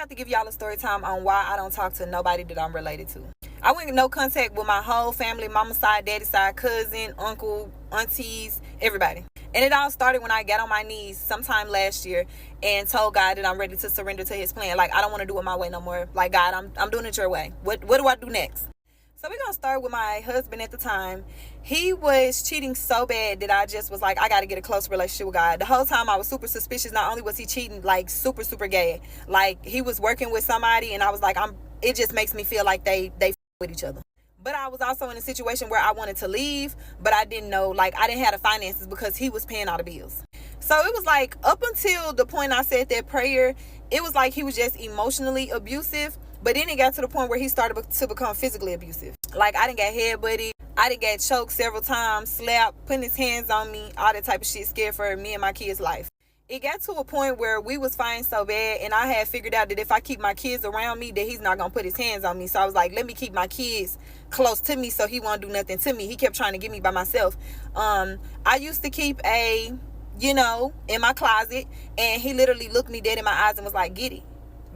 about to give y'all a story time on why I don't talk to nobody that I'm related to. I went in no contact with my whole family, mama side, daddy side, cousin, uncle, aunties, everybody. And it all started when I got on my knees sometime last year and told God that I'm ready to surrender to his plan. Like, I don't want to do it my way no more. Like, God, I'm doing it your way. What do I do next? So we're going to start with my husband at the time. He was cheating so bad that I just was like, I got to get a close relationship with God. The whole time I was super suspicious. Not only was he cheating, like super, super gay. Like he was working with somebody and I was like, it just makes me feel like they with each other. But I was also in a situation where I wanted to leave, but I didn't know, like I didn't have the finances because he was paying all the bills. So it was like up until the point I said that prayer, it was like he was just emotionally abusive. But then it got to the point where he started to become physically abusive. Like I didn't get headbutted. I didn't get choked several times, slapped, putting his hands on me, all that type of shit, scared for me and my kids' life. It got to a point where we was fighting so bad and I had figured out that if I keep my kids around me, that he's not going to put his hands on me. So I was like, let me keep my kids close to me so he won't do nothing to me. He kept trying to get me by myself. I used to keep in my closet, and he literally looked me dead in my eyes and was like, get it.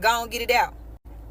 Go on, get it out.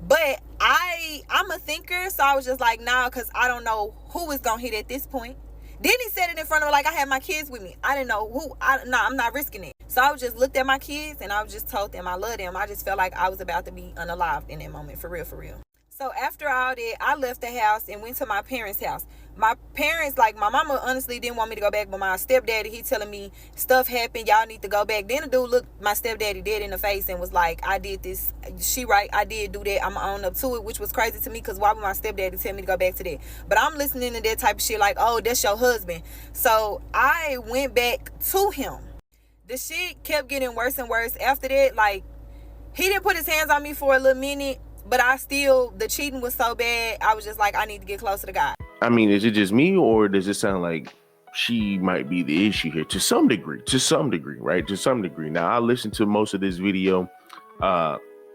But I'm a thinker, so I was just like, nah, because I don't know who is going to hit at this point. Then he said it in front of her like I had my kids with me. I didn't know who. I'm not risking it. So I just looked at my kids and I just told them I love them. I just felt like I was about to be unalived in that moment, for real, for real. So after all that, I left the house and went to my parents' house. My parents, like my mama honestly didn't want me to go back, but my stepdaddy, he telling me stuff happened, y'all need to go back. Then the dude looked my stepdaddy dead in the face and was like, I did this, she right, I did do that, I'm gonna own up to it, which was crazy to me because why would my stepdaddy tell me to go back to that? But I'm listening to that type of shit like, oh, that's your husband. So I went back to him. The shit kept getting worse and worse after that. Like, he didn't put his hands on me for a little minute, but the cheating was so bad, I was just like, I need to get closer to God. I mean, is it just me, or does it sound like she might be the issue here to some degree, right? To some degree. Now, I listened to most of this video.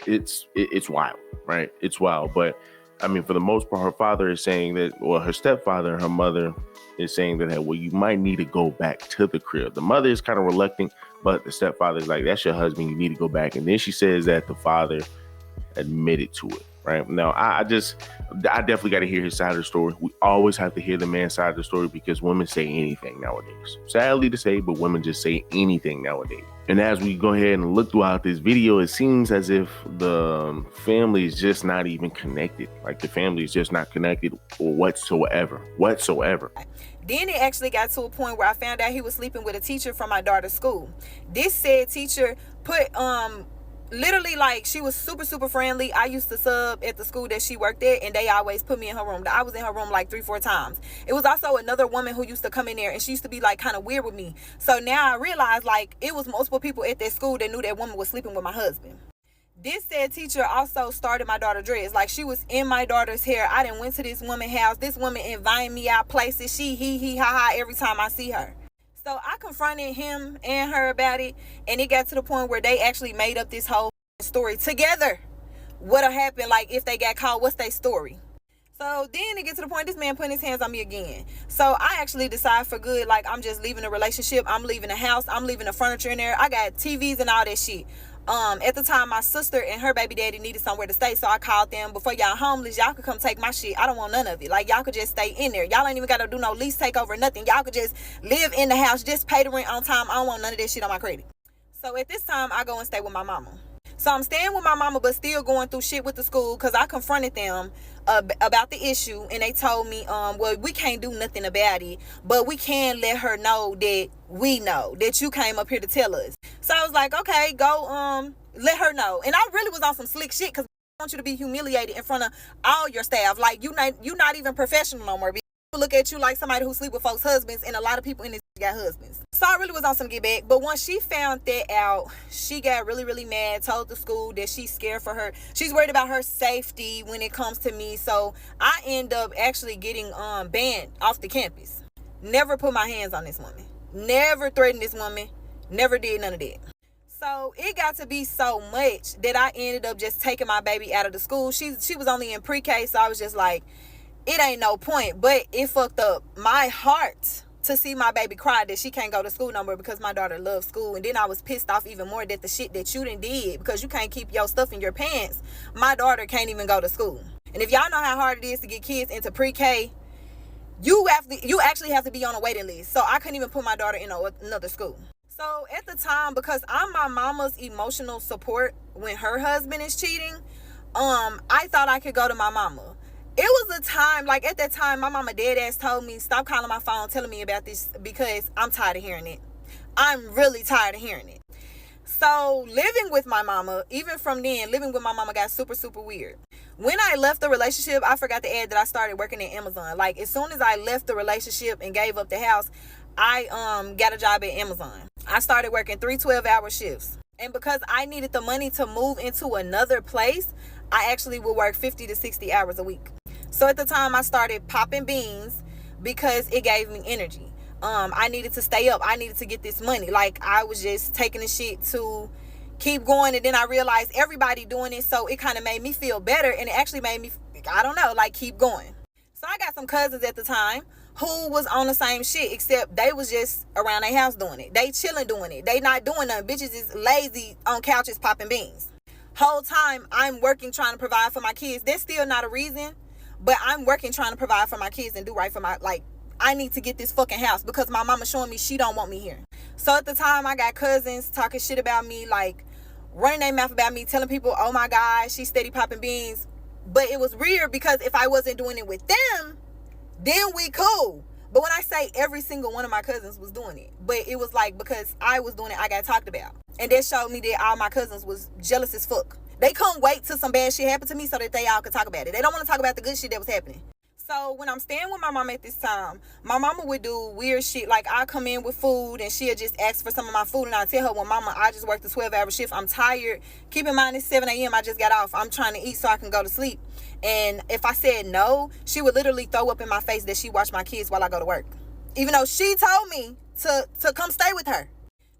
It's wild, right? It's wild. But I mean, for the most part, her father is saying that, well, her stepfather and her mother is saying that, well, you might need to go back to the crib. The mother is kind of reluctant, but the stepfather is like, that's your husband, you need to go back. And then she says that the father admitted to it. Right now, I definitely got to hear his side of the story. We always have to hear the man's side of the story because women say anything nowadays. Sadly to say, but women just say anything nowadays. And as we go ahead and look throughout this video, it seems as if the family is just not even connected. Like the family is just not connected whatsoever. Then it actually got to a point where I found out he was sleeping with a teacher from my daughter's school. This said teacher put literally, like, she was super, super friendly. I used to sub at the school that she worked at, and they always put me in her room. I was in her room like 3-4 times. It was also another woman who used to come in there, and she used to be, like, kind of weird with me. So now I realized, like, it was multiple people at that school that knew that woman was sleeping with my husband. This said teacher also started my daughter's dreads. Like, she was in my daughter's hair. I done went to this woman's house. This woman inviting me out places. She, he, ha, ha, every time I see her. So I confronted him and her about it, and it got to the point where they actually made up this whole story together. What'll happen, like, if they got caught, what's their story? So then it gets to the point, this man putting his hands on me again. So I actually decide for good, like, I'm just leaving the relationship. I'm leaving the house. I'm leaving the furniture in there. I got TVs and all that shit. At the time, my sister and her baby daddy needed somewhere to stay, so I called them, before y'all homeless, y'all could come take my shit. I don't want none of it. Like, y'all could just stay in there. Y'all ain't even gotta do no lease takeover, nothing. Y'all could just live in the house, just pay the rent on time. I don't want none of that shit on my credit. So at this time, I go and stay with my mama. So I'm staying with my mama, but still going through shit with the school, because I confronted them about the issue, and they told me, well, we can't do nothing about it, but we can let her know that we know that you came up here to tell us. So I was like, okay, go let her know. And I really was on some slick shit, because I want you to be humiliated in front of all your staff. Like, you're not even professional no more. People look at you like somebody who sleep with folks' husbands, and a lot of people in this got husbands. So I really was on some get back. But once she found that out, she got really, really mad, told the school that she's scared for her. She's worried about her safety when it comes to me. So I end up actually getting banned off the campus. Never put my hands on this woman. Never threatened this woman. Never did none of that. So it got to be so much that I ended up just taking my baby out of the school. She was only in pre-K, so I was just like, it ain't no point. But it fucked up my heart to see my baby cry that she can't go to school no more because my daughter loves school. And then I was pissed off even more that the shit that you done did, because you can't keep your stuff in your pants, my daughter can't even go to school. And if y'all know how hard it is to get kids into pre-K, you actually have to be on a waiting list. So I couldn't even put my daughter in another school. So at the time, because I'm my mama's emotional support when her husband is cheating, I thought I could go to my mama. It was a time, like at that time, my mama dead ass told me, stop calling my phone telling me about this because I'm tired of hearing it. I'm really tired of hearing it. So living with my mama, even from then, living with my mama got super, super weird. When I left the relationship, I forgot to add that I started working at Amazon. Like as soon as I left the relationship and gave up the house, I got a job at Amazon. I started working 3 12-hour shifts. And because I needed the money to move into another place, I actually would work 50 to 60 hours a week. So at the time, I started popping beans because it gave me energy. I needed to stay up. I needed to get this money. Like I was just taking the shit to keep going. And then I realized everybody doing it. So it kind of made me feel better. And it actually made me, I don't know, like keep going. So I got some cousins at the time who was on the same shit, except they was just around their house doing it. They chilling doing it. They not doing nothing. Bitches is lazy on couches popping beans. Whole time I'm working trying to provide for my kids. That's still not a reason, but I'm working trying to provide for my kids and do right for my, like, I need to get this fucking house because my mama showing me she don't want me here. So at the time I got cousins talking shit about me, like running their mouth about me, telling people, oh my God, she's steady popping beans. But it was weird because if I wasn't doing it with them, then we cool. But when I say every single one of my cousins was doing it, but it was like because I was doing it, I got talked about. And that showed me that all my cousins was jealous as fuck. They couldn't wait till some bad shit happened to me so that they all could talk about it. They don't want to talk about the good shit that was happening. So when I'm staying with my mama at this time, my mama would do weird shit. Like I come in with food and she'll just ask for some of my food. And I tell her, well, mama, I just worked a 12-hour shift. I'm tired. Keep in mind it's 7 a.m. I just got off. I'm trying to eat so I can go to sleep. And if I said no, she would literally throw up in my face that she watched my kids while I go to work. Even though she told me to come stay with her.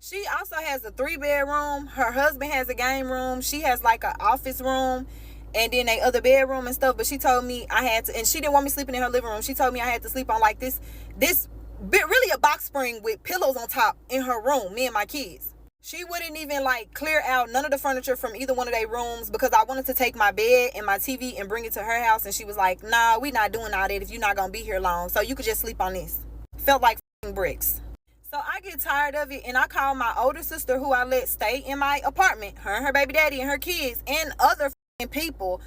She also has a 3-bedroom. Her husband has a game room. She has like an office room. And then they other bedroom and stuff. But she told me I had to, and she didn't want me sleeping in her living room. She told me I had to sleep on like this really a box spring with pillows on top in her room, me and my kids. She wouldn't even like clear out none of the furniture from either one of their rooms because I wanted to take my bed and my TV and bring it to her house. And she was like, nah, we not doing all that if you're not going to be here long. So you could just sleep on this. Felt like bricks. So I get tired of it and I call my older sister who I let stay in my apartment, her and her baby daddy and her kids and other people.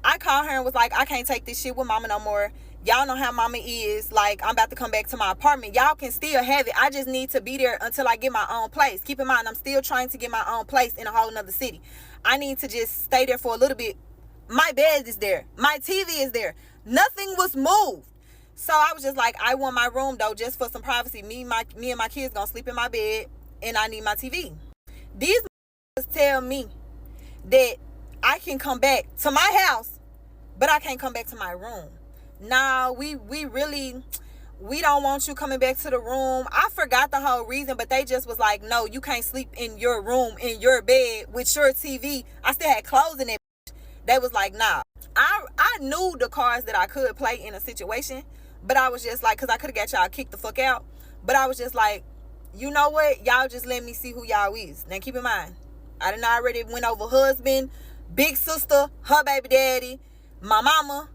I called her and was like, I can't take this shit with mama no more. Y'all know how mama is. Like, I'm about to come back to my apartment. Y'all can still have it. I just need to be there until I get my own place. Keep in mind, I'm still trying to get my own place in a whole nother city. I need to just stay there for a little bit. My bed is there. My TV is there. Nothing was moved. So I was just like, I want my room though, just for some privacy. Me and my kids gonna sleep in my bed and I need my TV. These tell me that I can come back to my house, but I can't come back to my room. Nah, we don't want you coming back to the room. I forgot the whole reason, but they just was like, no, you can't sleep in your room, in your bed, with your TV. I still had clothes in it. They was like, nah. I knew the cards that I could play in a situation, but I was just like, because I could have got y'all kicked the fuck out. But I was just like, you know what? Y'all just let me see who y'all is. Now, keep in mind, I done already went over husband, big sister, her baby daddy, my mama,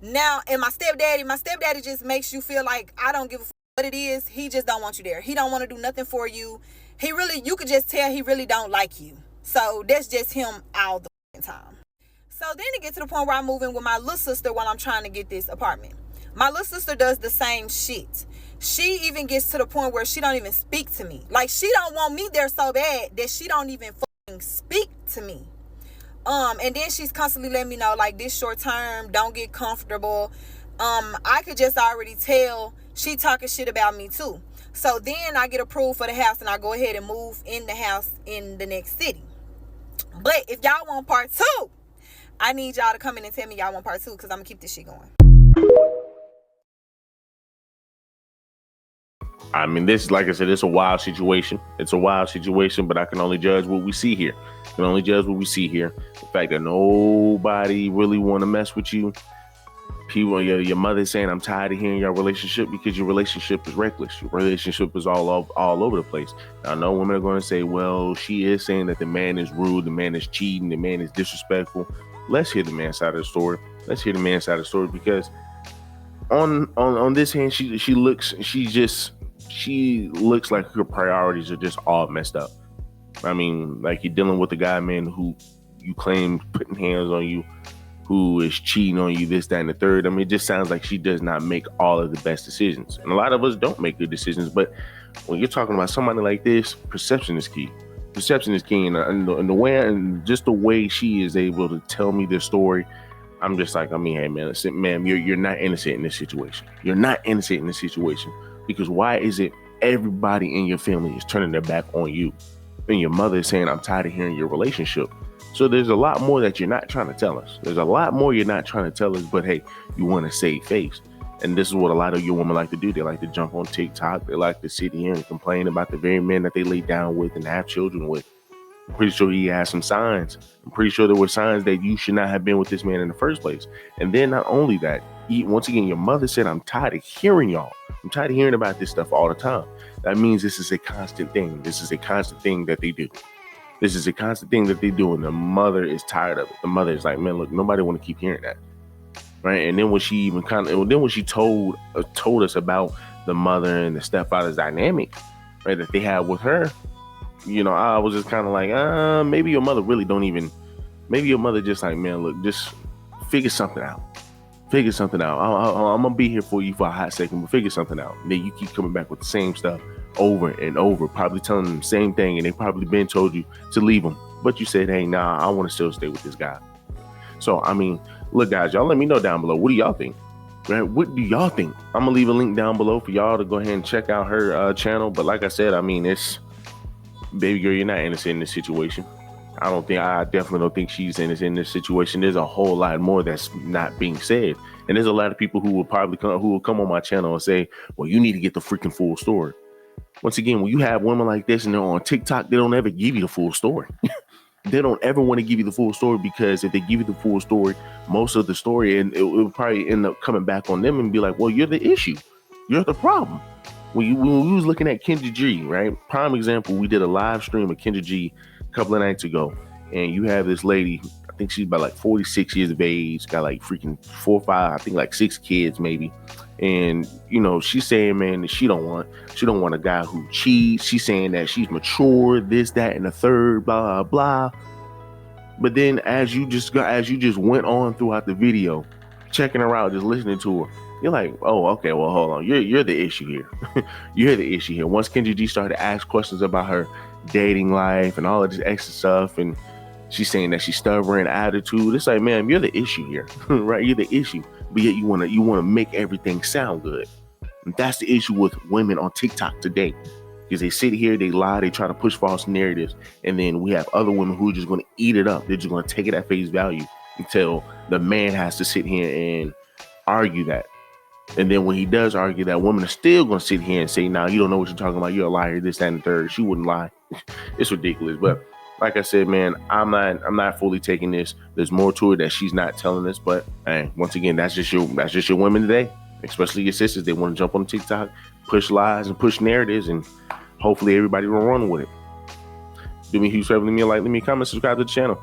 now, and my stepdaddy. My stepdaddy just makes you feel like I don't give a fuck what it is. He just don't want you there. He don't want to do nothing for you. You could just tell he really don't like you. So that's just him all the time. So then it gets to the point where I move in with my little sister while I'm trying to get this apartment. My little sister does the same shit. She even gets to the point where she don't even speak to me. Like, she don't want me there so bad that she don't even fucking speak to me. And then she's constantly letting me know, like, this short term, don't get comfortable. I could just already tell she talking shit about me too. So then I get approved for the house and I go ahead and move in the house in the next city. But if y'all want part 2, I need y'all to come in and tell me y'all want part 2 because I'm gonna keep this shit going. I mean, this, like I said, it's a wild situation. It's a wild situation, but I can only judge what we see here. I can only judge what we see here. The fact that nobody really want to mess with you, People, your mother saying, I'm tired of hearing your relationship because your relationship is reckless. Your relationship is all over the place. Now, I know women are going to say, well, she is saying that the man is rude, the man is cheating, the man is disrespectful. Let's hear the man's side of the story. Let's hear the man's side of the story, because on this hand, she looks like her priorities are just all messed up. I mean, like, you're dealing with a guy, man, who you claim putting hands on you, who is cheating on you, this, that, and the third. I mean, it just sounds like she does not make all of the best decisions. And a lot of us don't make good decisions. But when you're talking about somebody like this, perception is key. Perception is key. And the way she is able to tell me this story, I'm just like, I mean, hey, man, listen, ma'am, you're not innocent in this situation. You're not innocent in this situation. Because why is it everybody in your family is turning their back on you? And your mother is saying, I'm tired of hearing your relationship. So there's a lot more that you're not trying to tell us. There's a lot more you're not trying to tell us, but hey, you want to save face. And this is what a lot of your women like to do. They like to jump on TikTok. They like to sit here and complain about the very men that they lay down with and have children with. I'm pretty sure he has some signs. I'm pretty sure there were signs that you should not have been with this man in the first place. And then not only that, once again, your mother said, I'm tired of hearing y'all. I'm tired of hearing about this stuff all the time. That means this is a constant thing. This is a constant thing that they do. This is a constant thing that they do, and the mother is tired of it. The mother is like, man, look, nobody want to keep hearing that, right? And then when she told us about the mother and the stepfather's dynamic, right, that they had with her, I was just kind of like, maybe your mother really don't even. Maybe your mother just like, man, look, just figure something out. Figure something out. I'm gonna be here for you for a hot second, but figure something out. And then you keep coming back with the same stuff over and over, probably telling them the same thing, and they probably been told you to leave them, but you said, hey, nah, I want to still stay with this guy. So I mean, look, guys, y'all let me know down below, what do y'all think? Right? What do y'all think? I'm gonna leave a link down below for y'all to go ahead and check out her channel. But like I said, I mean, it's, baby girl, you're not innocent in this situation. I definitely don't think she's innocent in this situation. There's a whole lot more that's not being said. And there's a lot of people who will come on my channel and say, well, you need to get the freaking full story. Once again, when you have women like this and they're on TikTok, they don't ever give you the full story. They don't ever want to give you the full story, because if they give you the full story, most of the story, and it will probably end up coming back on them and be like, well, you're the issue. You're the problem. When we was looking at Kendra G, right? Prime example, we did a live stream of Kendra G a couple of nights ago, and you have this lady, I think she's about like 46 years of age, got like freaking 4 or 5, I think like 6 kids maybe. And, she's saying, man, that she don't want a guy who cheats. She's saying that she's mature, this, that, and the third, blah, blah, blah. But then as you just went on throughout the video, checking her out, just listening to her, you're like, oh, okay, well, hold on. You're the issue here. You're the issue here. Once Kendra G started to ask questions about her dating life and all of this extra stuff, and she's saying that she's stubborn, attitude, it's like, man, you're the issue here, right? You're the issue, but yet you want to make everything sound good. And that's the issue with women on TikTok today, because they sit here, they lie, they try to push false narratives, and then we have other women who are just going to eat it up. They're just going to take it at face value until the man has to sit here and argue that. And then when he does argue, that woman is still going to sit here and say, nah, you don't know what you're talking about. You're a liar, this, that, and the third. She wouldn't lie. It's ridiculous. But like I said, man, I'm not fully taking this. There's more to it that she's not telling us. But hey, once again, that's just your women today, especially your sisters. They want to jump on TikTok, push lies and push narratives, and hopefully everybody will run with it. Do me a huge favor, leave me a like, leave me a comment, subscribe to the channel.